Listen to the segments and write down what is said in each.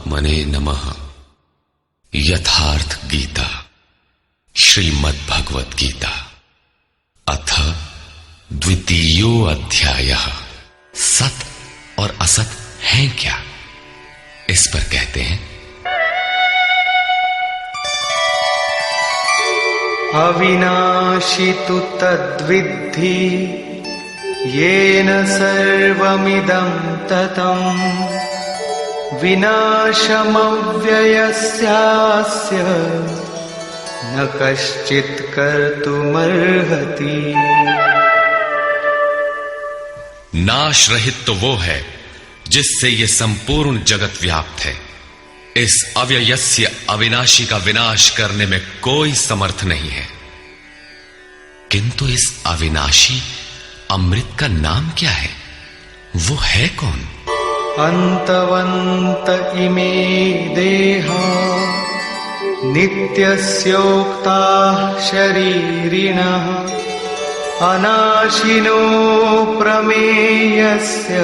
परमात्मने नमः। यथार्थ गीता श्रीमद् भगवत गीता अथ द्वितीयो अध्यायः। सत और असत हैं क्या? इस पर कहते हैं, अविनाशी तु तद्विद्धि येन सर्वमिदं ततं विनाशमव्ययस्यास्य न कश्चित् कर्तुमर्हति। नाश रहित तो वो है जिससे ये संपूर्ण जगत व्याप्त है। इस अव्ययस्य अविनाशी का विनाश करने में कोई समर्थ नहीं है। किंतु इस अविनाशी अमृत का नाम क्या है? वो है कौन? अन्तवन्त इमे देहा नित्यस्योक्ताः शरीरिणः अनाशिनो प्रमेयस्य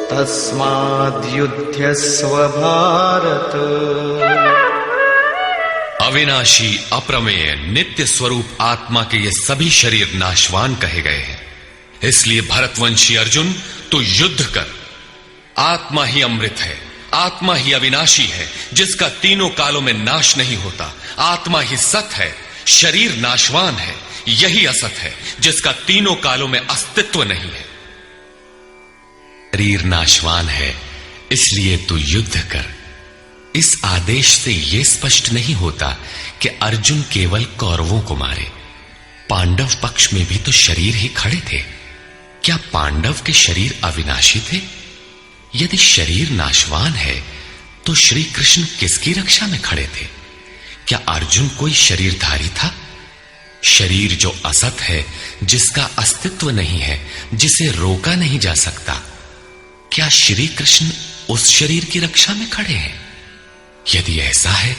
तस्माद्युध्यस्व भारत। अविनाशी अप्रमेय नित्य स्वरूप आत्मा के ये सभी शरीर नाशवान कहे गए हैं। इसलिए भरतवंशी अर्जुन, तू युद्ध कर। आत्मा ही अमृत है, आत्मा ही अविनाशी है जिसका तीनों कालों में नाश नहीं होता। आत्मा ही सत है, शरीर नाशवान है। यही असत है जिसका तीनों कालों में अस्तित्व नहीं है। शरीर नाशवान है, इसलिए तू युद्ध कर। इस आदेश से यह स्पष्ट नहीं होता कि अर्जुन केवल कौरवों को मारे। पांडव पक्ष में भी तो शरीर ही खड़े थे। क्या पांडव के शरीर अविनाशी थे? यदि शरीर नाशवान है तो श्री कृष्ण किसकी रक्षा में खड़े थे? क्या अर्जुन कोई शरीरधारी था? शरीर जो असत है, जिसका अस्तित्व नहीं है, जिसे रोका नहीं जा सकता, क्या श्री कृष्ण उस शरीर की रक्षा में खड़े हैं? यदि ऐसा है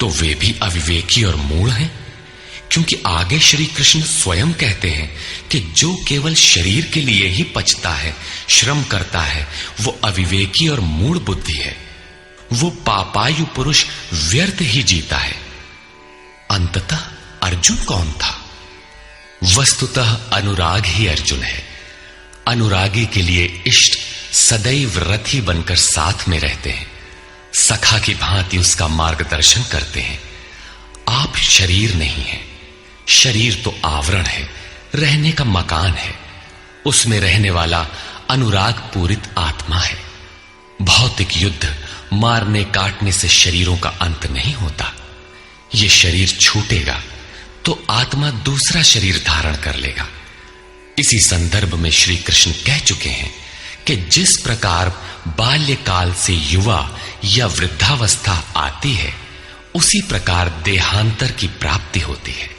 तो वे भी अविवेकी और मूढ़ हैं, क्योंकि आगे श्री कृष्ण स्वयं कहते हैं कि जो केवल शरीर के लिए ही पचता है, श्रम करता है, वो अविवेकी और मूढ़ बुद्धि है। वो पापायु पुरुष व्यर्थ ही जीता है। अंततः अर्जुन कौन था? वस्तुतः अनुराग ही अर्जुन है। अनुरागी के लिए इष्ट सदैव रथी बनकर साथ में रहते हैं, सखा की भांति उसका मार्गदर्शन करते हैं। आप शरीर नहीं है। शरीर तो आवरण है, रहने का मकान है। उसमें रहने वाला अनुराग पूरित आत्मा है। भौतिक युद्ध, मारने काटने से शरीरों का अंत नहीं होता। यह शरीर छूटेगा तो आत्मा दूसरा शरीर धारण कर लेगा। इसी संदर्भ में श्री कृष्ण कह चुके हैं कि जिस प्रकार बाल्यकाल से युवा या वृद्धावस्था आती है, उसी प्रकार देहांतर की प्राप्ति होती है।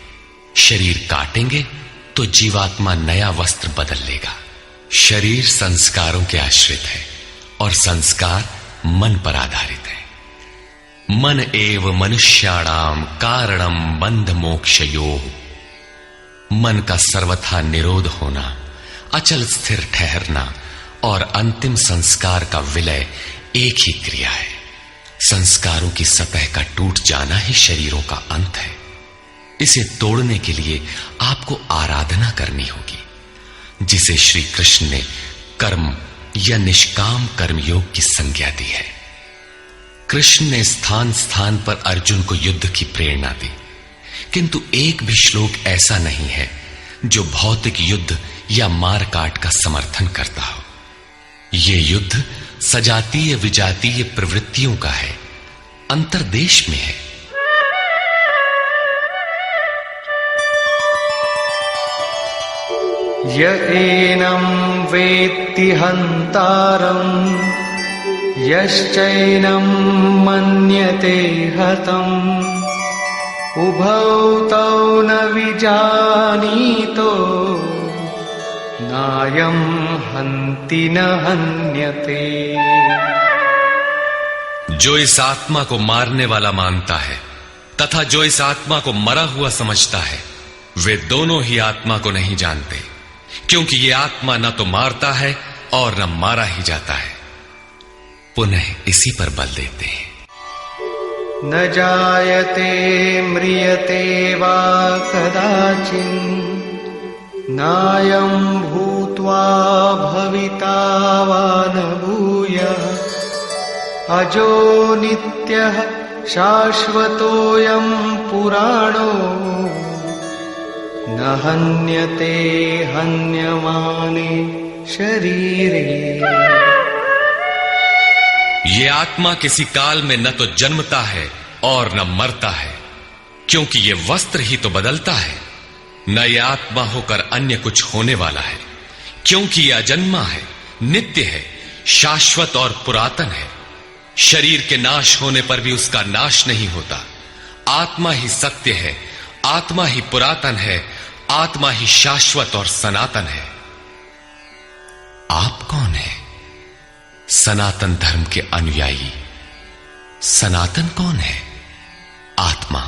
शरीर काटेंगे तो जीवात्मा नया वस्त्र बदल लेगा। शरीर संस्कारों के आश्रित है और संस्कार मन पर आधारित है। मन एव मनुष्याणाम कारणम बंध मोक्षयोः। मन का सर्वथा निरोध होना, अचल स्थिर ठहरना और अंतिम संस्कार का विलय एक ही क्रिया है। संस्कारों की सतह का टूट जाना ही शरीरों का अंत है। इसे तोड़ने के लिए आपको आराधना करनी होगी, जिसे श्री कृष्ण ने कर्म या निष्काम कर्मयोग की संज्ञा दी है। कृष्ण ने स्थान स्थान पर अर्जुन को युद्ध की प्रेरणा दी, किंतु एक भी श्लोक ऐसा नहीं है जो भौतिक युद्ध या मारकाट का समर्थन करता हो। यह युद्ध सजातीय विजातीय प्रवृत्तियों का है, अंतर्देश में है। य एनं वेत्ति हन्तारम् यश्चैनं मन्यते हतम् उभौ तौ न विजानीतो नायं हन्ति न हन्यते। जो इस आत्मा को मारने वाला मानता है तथा जो इस आत्मा को मरा हुआ समझता है, वे दोनों ही आत्मा को नहीं जानते, क्योंकि ये आत्मा न तो मारता है और न मारा ही जाता है। पुनः इसी पर बल देते हैं। न जायते म्रियते वा कदाचिन् नायं भूत्वा भविता वा न भूयः अजो नित्यः शाश्वतोऽयं पुराणो न हन्यते हन्यमाने शरीरे। ये आत्मा किसी काल में न तो जन्मता है और न मरता है, क्योंकि ये वस्त्र ही तो बदलता है। न ये आत्मा होकर अन्य कुछ होने वाला है, क्योंकि ये अजन्मा है, नित्य है, शाश्वत और पुरातन है। शरीर के नाश होने पर भी उसका नाश नहीं होता। आत्मा ही सत्य है, आत्मा ही पुरातन है, आत्मा ही शाश्वत और सनातन है। आप कौन है? सनातन धर्म के अनुयायी। सनातन कौन है? आत्मा।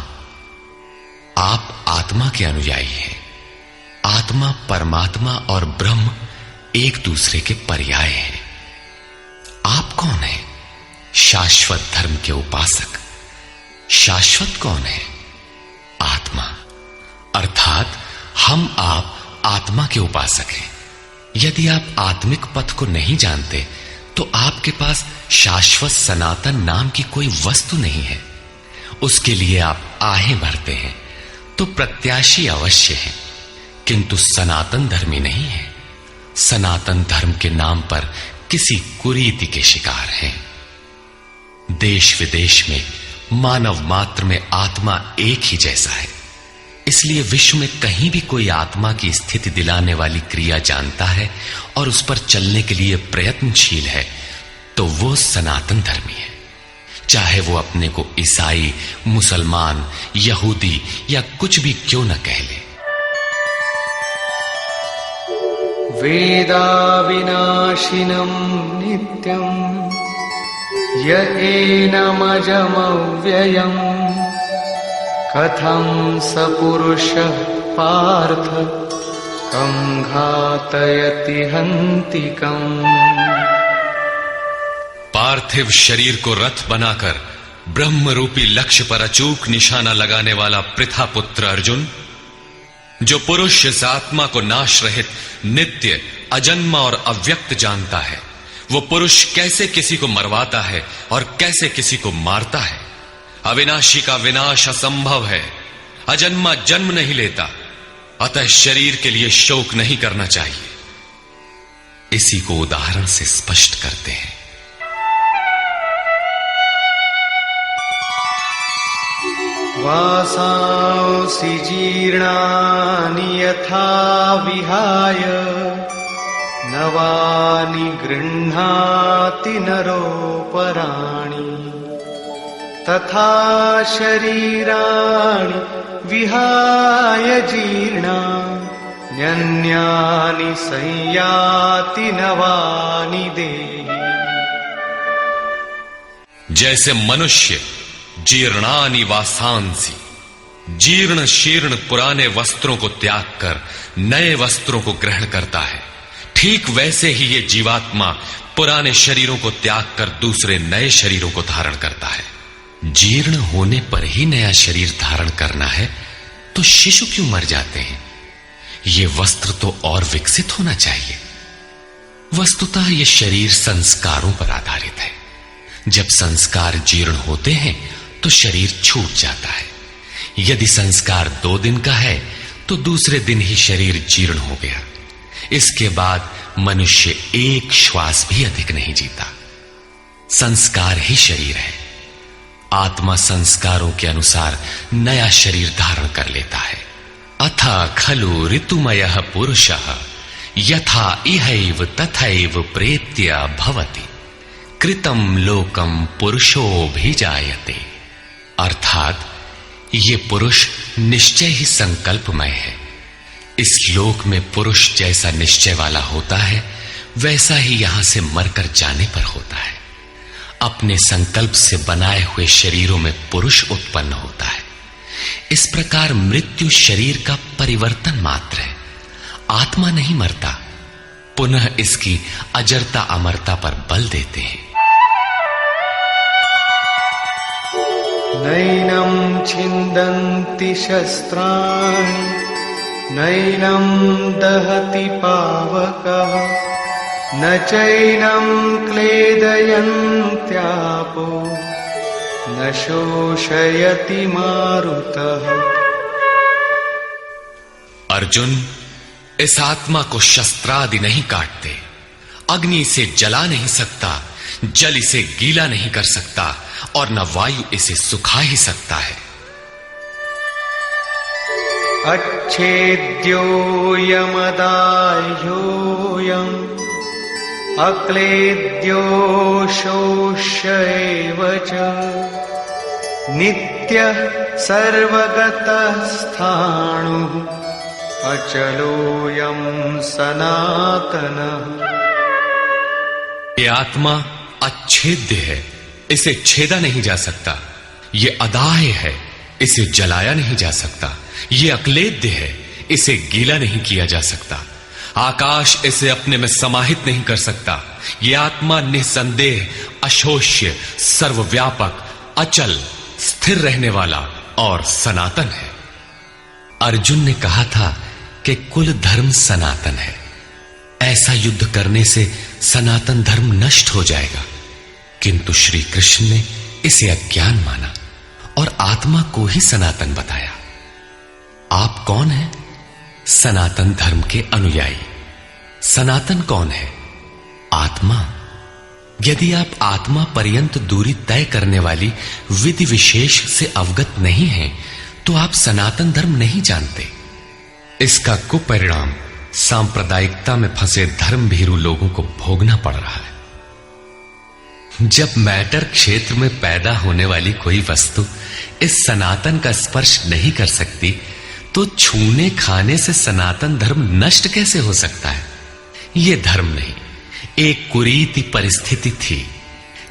आप आत्मा के अनुयायी हैं। आत्मा, परमात्मा और ब्रह्म एक दूसरे के पर्याय हैं। आप कौन है? शाश्वत धर्म के उपासक। शाश्वत कौन है? आत्मा। अर्थात हम आप आत्मा के उपासक हैं। यदि आप आत्मिक पथ को नहीं जानते तो आपके पास शाश्वत सनातन नाम की कोई वस्तु नहीं है। उसके लिए आप आहें भरते हैं तो प्रत्याशी अवश्य है, किंतु सनातन धर्मी नहीं है। सनातन धर्म के नाम पर किसी कुरीति के शिकार हैं। देश विदेश में मानव मात्र में आत्मा एक ही जैसा है, इसलिए विश्व में कहीं भी कोई आत्मा की स्थिति दिलाने वाली क्रिया जानता है और उस पर चलने के लिए प्रयत्नशील है तो वो सनातन धर्मी है, चाहे वो अपने को ईसाई, मुसलमान, यहूदी या कुछ भी क्यों न कह ले। वेदा विनाशिनं नित्यं य एनमजमव्ययम् कथं स पुरुषः पार्थ कं घातयति हन्तिकम्। पार्थिव शरीर को रथ बनाकर ब्रह्म रूपी लक्ष्य पर अचूक निशाना लगाने वाला पृथा पुत्र अर्जुन, जो पुरुष इस आत्मा को नाश रहित, नित्य, अजन्मा और अव्यक्त जानता है, वो पुरुष कैसे किसी को मरवाता है और कैसे किसी को मारता है। अविनाशी का विनाश असंभव है। अजन्मा जन्म नहीं लेता, अतः शरीर के लिए शोक नहीं करना चाहिए। इसी को उदाहरण से स्पष्ट करते हैं। वासांसि जीर्णानि यथा विहाय नवानि गृह्णाति नरोपराणि तथा शरीराणि विहाय जीर्णान्यन्यानि संयाति नवानि देहि। जैसे मनुष्य जीर्णानि वासांसि, जीर्ण शीर्ण पुराने वस्त्रों को त्याग कर नए वस्त्रों को ग्रहण करता है, ठीक वैसे ही ये जीवात्मा पुराने शरीरों को त्याग कर दूसरे नए शरीरों को धारण करता है। जीर्ण होने पर ही नया शरीर धारण करना है तो शिशु क्यों मर जाते हैं? ये वस्त्र तो और विकसित होना चाहिए। वस्तुतः ये शरीर संस्कारों पर आधारित है। जब संस्कार जीर्ण होते हैं तो शरीर छूट जाता है। यदि संस्कार 2 दिन का है तो दूसरे दिन ही शरीर जीर्ण हो गया। इसके बाद मनुष्य एक श्वास भी अधिक नहीं जीता। संस्कार ही शरीर है। आत्मा संस्कारों के अनुसार नया शरीर धारण कर लेता है। अथा खलु ऋतुमयः पुरुषः यथा इहैव तथैव प्रेत्य भवति कृतं लोकम पुरुषोऽभिजायते। अर्थात ये पुरुष निश्चय ही संकल्पमय है। इस लोक में पुरुष जैसा निश्चय वाला होता है वैसा ही यहां से मरकर जाने पर होता है। अपने संकल्प से बनाए हुए शरीरों में पुरुष उत्पन्न होता है। इस प्रकार मृत्यु शरीर का परिवर्तन मात्र है। आत्मा नहीं मरता। पुनः इसकी अजरता अमरता पर बल देते हैं। नैनं छिन्दन्ति शस्त्राणि नैनं दहति पावकः न चैनं क्लेदयन्त्यापो न शोषयति मारुतः। अर्जुन, इस आत्मा को शस्त्रादि नहीं काटते, अग्नि इसे जला नहीं सकता, जल इसे गीला नहीं कर सकता और न वायु इसे सुखा ही सकता है। अच्छेद्योऽयमदाह्योऽयम् अक्लेद्यो शोष्य एव च नित्यः सर्वगतः स्थाणुः अचलोऽयं सनातनः। ये आत्मा अच्छेद्य है, इसे छेदा नहीं जा सकता। ये अदाह्य है, इसे जलाया नहीं जा सकता। ये अक्लेद्य है, इसे गीला नहीं किया जा सकता। आकाश इसे अपने में समाहित नहीं कर सकता। ये आत्मा निसंदेह, अशोष्य, सर्वव्यापक, अचल, स्थिर रहने वाला और सनातन है। अर्जुन ने कहा था कि कुल धर्म सनातन है। ऐसा युद्ध करने से सनातन धर्म नष्ट हो जाएगा, किंतु श्री कृष्ण ने इसे अज्ञान माना और आत्मा को ही सनातन बताया। आप कौन हैं? सनातन धर्म के अनुयायी। सनातन कौन है? आत्मा। यदि आप आत्मा पर्यंत दूरी तय करने वाली विधि विशेष से अवगत नहीं हैं, तो आप सनातन धर्म नहीं जानते। इसका कुपरिणाम सांप्रदायिकता में फंसे धर्म भीरू लोगों को भोगना पड़ रहा है। जब मैटर क्षेत्र में पैदा होने वाली कोई वस्तु इस सनातन का स्पर्श नहीं कर सकती, तो छूने खाने से सनातन धर्म नष्ट कैसे हो सकता है? यह धर्म नहीं, एक कुरीति परिस्थिति थी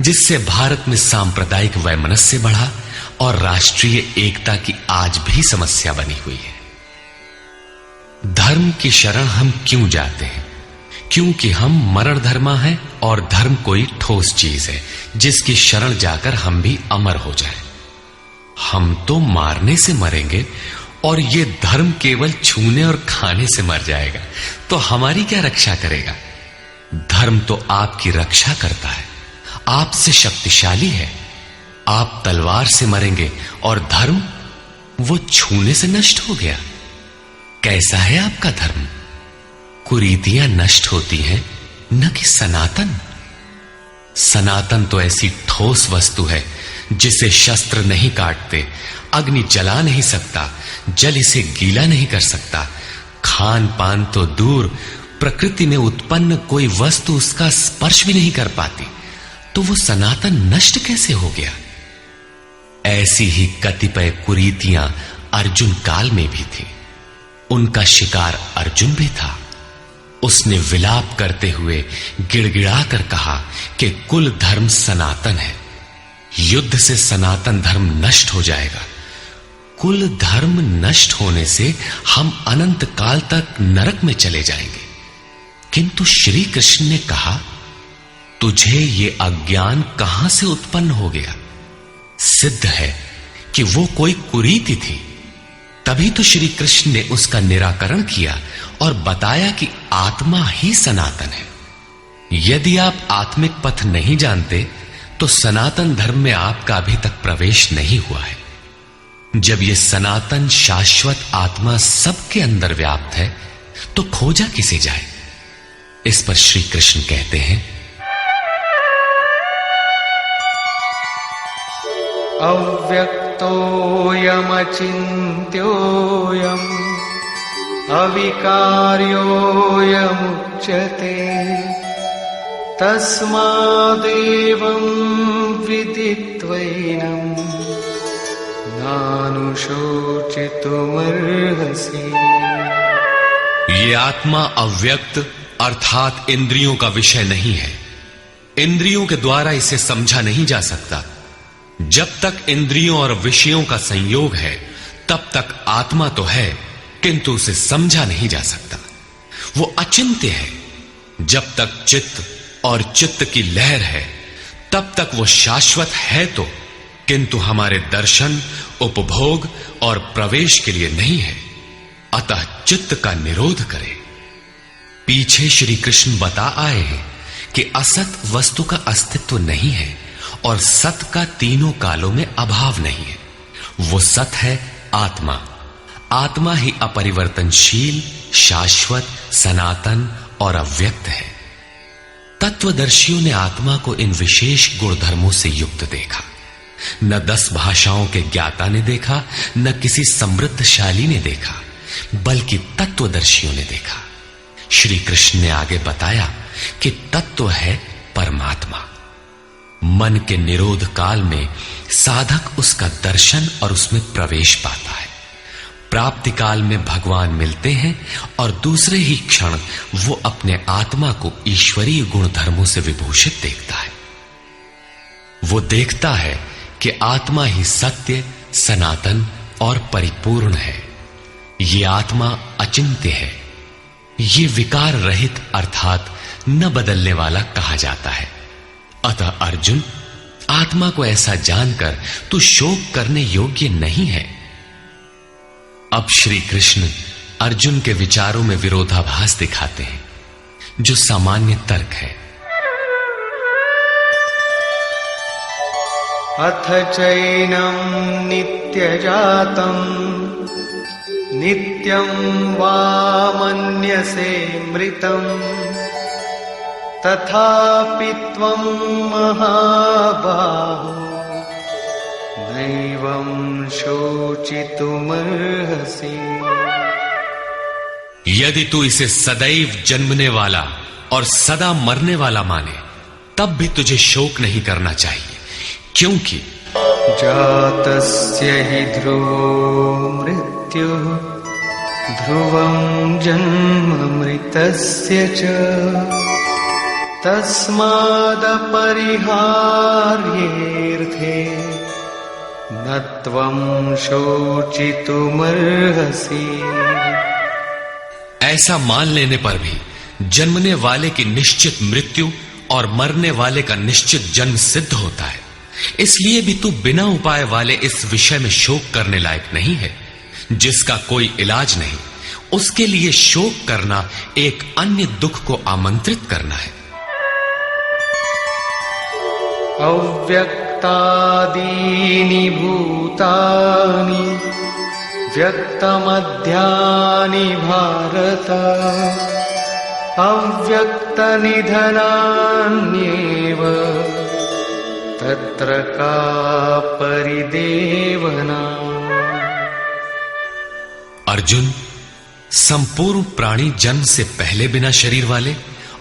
जिससे भारत में सांप्रदायिक वैमनस्य बढ़ा और राष्ट्रीय एकता की आज भी समस्या बनी हुई है। धर्म की शरण हम क्यों जाते हैं? क्योंकि हम मरण धर्मा हैं और धर्म कोई ठोस चीज है जिसकी शरण जाकर हम भी अमर हो जाएं। हम तो मारने से मरेंगे और ये धर्म केवल छूने और खाने से मर जाएगा, तो हमारी क्या रक्षा करेगा? धर्म तो आपकी रक्षा करता है, आपसे शक्तिशाली है। आप तलवार से मरेंगे और धर्म वो छूने से नष्ट हो गया। कैसा है आपका धर्म? कुरीतियां नष्ट होती हैं, न कि सनातन। सनातन तो ऐसी ठोस वस्तु है जिसे शस्त्र नहीं काटते, अग्नि जला नहीं सकता, जल इसे गीला नहीं कर सकता। खान पान तो दूर, प्रकृति में उत्पन्न कोई वस्तु उसका स्पर्श भी नहीं कर पाती, तो वो सनातन नष्ट कैसे हो गया? ऐसी ही कतिपय कुरीतियां अर्जुन काल में भी थी। उनका शिकार अर्जुन भी था। उसने विलाप करते हुए गिड़गिड़ाकर कहा कि कुल धर्म सनातन है, युद्ध से सनातन धर्म नष्ट हो जाएगा। कुल धर्म नष्ट होने से हम अनंत काल तक नरक में चले जाएंगे। किंतु श्री कृष्ण ने कहा, तुझे ये अज्ञान कहां से उत्पन्न हो गया? सिद्ध है कि वो कोई कुरीति थी। तभी तो श्री कृष्ण ने उसका निराकरण किया और बताया कि आत्मा ही सनातन है। यदि आप आत्मिक पथ नहीं जानते, तो सनातन धर्म में आपका अभी तक प्रवेश नहीं हुआ है। जब यह सनातन शाश्वत आत्मा सबके अंदर व्याप्त है, तो खोजा किसे जाए? इस पर श्री कृष्ण कहते हैं, अव्यक्तोऽयमचिन्त्योऽयम् अविकार्योऽयमुच्यते तस्मादेवं विदित्वैनं नानुशोचितुमर्हसि। ये आत्मा अव्यक्त अर्थात इंद्रियों का विषय नहीं है। इंद्रियों के द्वारा इसे समझा नहीं जा सकता। जब तक इंद्रियों और विषयों का संयोग है, तब तक आत्मा तो है, किंतु उसे समझा नहीं जा सकता। वो अचिंत्य है। जब तक चित्त और चित्त की लहर है, तब तक वो शाश्वत है तो, किंतु हमारे दर्शन, उपभोग और प्रवेश के लिए नहीं है। अतः चित्त का निरोध करें। पीछे श्री कृष्ण बता आए हैं कि असत वस्तु का अस्तित्व नहीं है और सत का तीनों कालों में अभाव नहीं है। वो सत है आत्मा। आत्मा ही अपरिवर्तनशील, शाश्वत, सनातन और अव्यक्त है। तत्वदर्शियों ने आत्मा को इन विशेष गुणधर्मों से युक्त देखा। न 10 भाषाओं के ज्ञाता ने देखा, न किसी समृद्धशाली ने देखा, बल्कि तत्वदर्शियों ने देखा। श्री कृष्ण ने आगे बताया कि तत्व है परमात्मा। मन के निरोध काल में साधक उसका दर्शन और उसमें प्रवेश पाता है। प्राप्ति काल में भगवान मिलते हैं और दूसरे ही क्षण वो अपने आत्मा को ईश्वरीय गुण धर्मों से विभूषित देखता है। वो देखता है कि आत्मा ही सत्य, सनातन और परिपूर्ण है। ये आत्मा अचिंत्य है। ये विकार रहित अर्थात न बदलने वाला कहा जाता है। अतः अर्जुन, आत्मा को ऐसा जानकर तू शोक करने योग्य नहीं है। अब श्री कृष्ण अर्जुन के विचारों में विरोधाभास दिखाते हैं, जो सामान्य तर्क है। अथ चैनं नित्यजातं नित्यं वा मन्यसे मृतं तथापि त्वं महाबाहो नैवं शोचितुमर्हसि। यदि तू इसे सदैव जन्मने वाला और सदा मरने वाला माने, तब भी तुझे शोक नहीं करना चाहिए, क्योंकि जातस्य हि ध्रुवो मृत्युः ध्रुवं जन्म मृतस्य च तस्मादपरिहार्येऽर्थे न त्वं शोचितुमर्हसि। ऐसा मान लेने पर भी जन्मने वाले की निश्चित मृत्यु और मरने वाले का निश्चित जन्म सिद्ध होता है। इसलिए भी तू बिना उपाय वाले इस विषय में शोक करने लायक नहीं है। जिसका कोई इलाज नहीं, उसके लिए शोक करना एक अन्य दुख को आमंत्रित करना है। अव्यक्तादीनि भूतानि व्यक्तमध्यानि भारत अव्यक्तनिधनान्येव तत्र का परिदेवना। अर्जुन, संपूर्ण प्राणी जन्म से पहले बिना शरीर वाले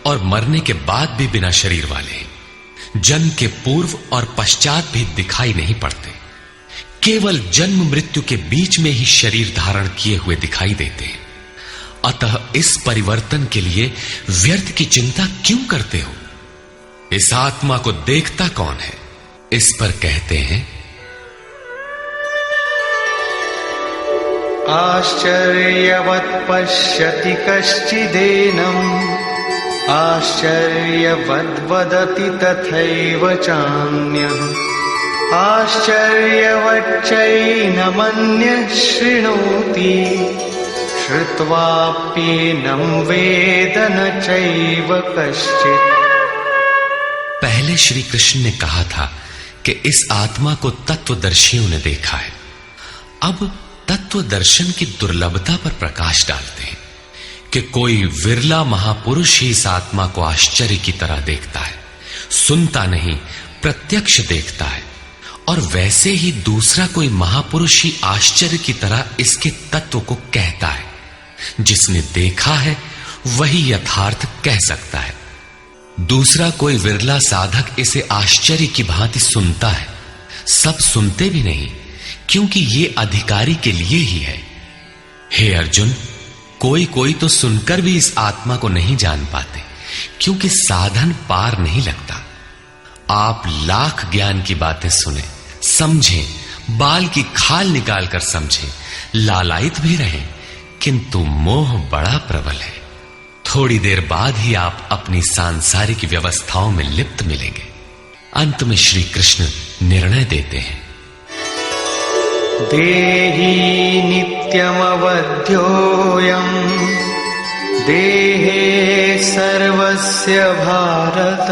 और मरने के बाद भी बिना शरीर वाले हैं। जन्म के पूर्व और पश्चात भी दिखाई नहीं पड़ते, केवल जन्म मृत्यु के बीच में ही शरीर धारण किए हुए दिखाई देते हैं। अतः इस परिवर्तन के लिए व्यर्थ की चिंता क्यों करते हो? इस आत्मा को देखता कौन है? इस पर कहते हैं, आश्चर्यवत् पश्यति कश्चिदेनम् आश्चर्यवद्वदति तथैव चान्यः आश्चर्यवच्चैनमन्यः शृणोति श्रुत्वाप्येनं वेद न चैव कश्चित्। पहले श्री कृष्ण ने कहा था कि इस आत्मा को तत्वदर्शियों ने देखा है। अब तत्व दर्शन की दुर्लभता पर प्रकाश डालते हैं कि कोई विरला महापुरुष ही इस आत्मा को आश्चर्य की तरह देखता है, सुनता नहीं प्रत्यक्ष देखता है। और वैसे ही दूसरा कोई महापुरुष ही आश्चर्य की तरह इसके तत्व को कहता है। जिसने देखा है वही यथार्थ कह सकता है। दूसरा कोई विरला साधक इसे आश्चर्य की भांति सुनता है। सब सुनते भी नहीं, क्योंकि ये अधिकारी के लिए ही है। हे अर्जुन, कोई कोई तो सुनकर भी इस आत्मा को नहीं जान पाते, क्योंकि साधन पार नहीं लगता। आप लाख ज्ञान की बातें सुने, समझें, बाल की खाल निकाल कर समझें, लालायित भी रहें, किंतु मोह बड़ा प्रबल है। थोड़ी देर बाद ही आप अपनी सांसारिक व्यवस्थाओं में लिप्त मिलेंगे। अंत में श्री कृष्ण निर्णय देते हैं, देही नित्यमवध्योऽयम् देहे सर्वस्य भारत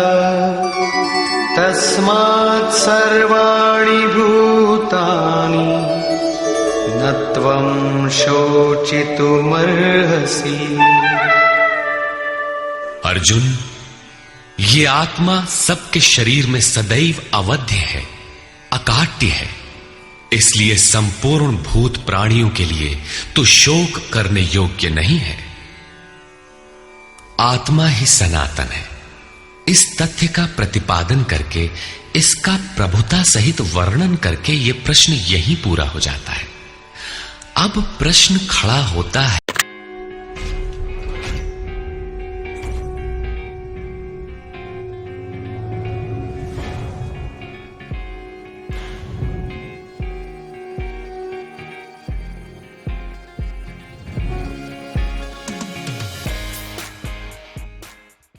तस्मात् सर्वाणि भूतानि न त्वं शोचितुमर्हसि। अर्जुन, ये आत्मा सबके शरीर में सदैव अवध्य है, अकाट्य है, इसलिए संपूर्ण भूत प्राणियों के लिए तो शोक करने योग्य नहीं है। आत्मा ही सनातन है। इस तथ्य का प्रतिपादन करके, इसका प्रभुता सहित वर्णन करके यह प्रश्न यहीं पूरा हो जाता है। अब प्रश्न खड़ा होता है